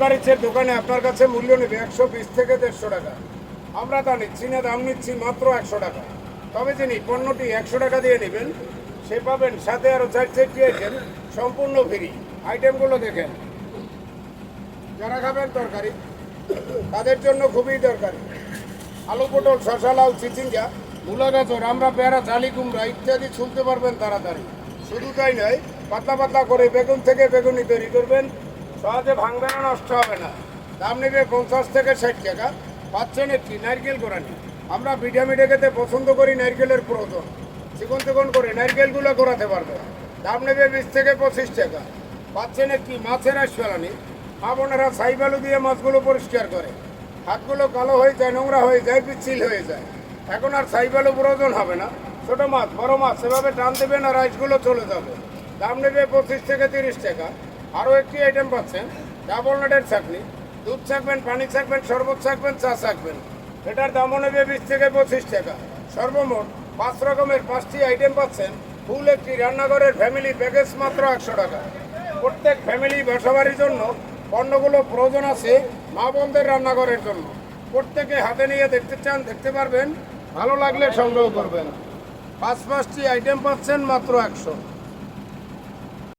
এভারেজের দোকানে আপনার কাছে মূল্য নেবে 120 থেকে 150 টাকা। আমরা তা নিচ্ছি না, দাম নিচ্ছি মাত্র 100 টাকা। তবে যিনি পণ্যটি 100 টাকা দিয়ে নেবেন সে পাবেন সাথে আরও 4-4টি আইটেম সম্পূর্ণ ফ্রি। আইটেমগুলো দেখেন, যারা খাবেন তরকারি তাদের জন্য খুবই দরকারি। আলু, পটল, শসা, লাউ, চিচিঙ্গা, মূলা, গাজর, আমরা পেয়ারা, জালি কুমড়া ইত্যাদি ছুলতে পারবেন তাড়াতাড়ি। শুধু তাই নয়, পাতলা পাতলা করে বেগুন থেকে বেগুনি তৈরি করবেন, সহজে ভাঙবে না, নষ্ট হবে না। দাম নেবে 50 থেকে 60 টাকা। পাচ্ছেন একটি নারকেল কোরানি। আমরা পিঠামিঠে খেতে পছন্দ করি নারকেলের প্রয়োজন, চিকন চিকন করে নারকেলগুলো কোরাতে পারবে। দাম নেবে 20 থেকে 25 টাকা। পাচ্ছেন একটি মাছের আঁশ ফেলানি। মা বোনেরা ছাই বালু দিয়ে মাছগুলো পরিষ্কার করে, হাতগুলো কালো হয়ে যায়, নোংরা হয়ে যায়, পিচ্ছিল হয়ে যায়। এখন আর ছাই বালু প্রয়োজন হবে না। ছোটো মাছ, বড় মাছ সেভাবে টান দেবেন আর আইসগুলো চলে যাবে। দাম নেবে 25 থেকে 30 টাকা। আরও একটি আইটেম পাচ্ছেন, ডাবল নাটের চাটনি। দুধ চাকবেন, পানি চাকবেন, শরবত চাকবেন, চা চাকবেন, এটার দামও নেবে 20 থেকে 25 টাকা। সর্বমোট 5 রকমের 5টি আইটেম পাচ্ছেন ফুল একটি রান্নাঘরের ফ্যামিলি প্যাকেজ মাত্র 100 টাকা। প্রত্যেক ফ্যামিলি বাসাবাড়ির জন্য পণ্যগুলো প্রয়োজন আছে মা বোনদের রান্নাঘরের জন্য। প্রত্যেকে হাতে নিয়ে দেখতে চান, দেখতে পারবেন, ভালো লাগলে সংগ্রহ করবেন। 5টি আইটেম পাচ্ছেন মাত্র 100।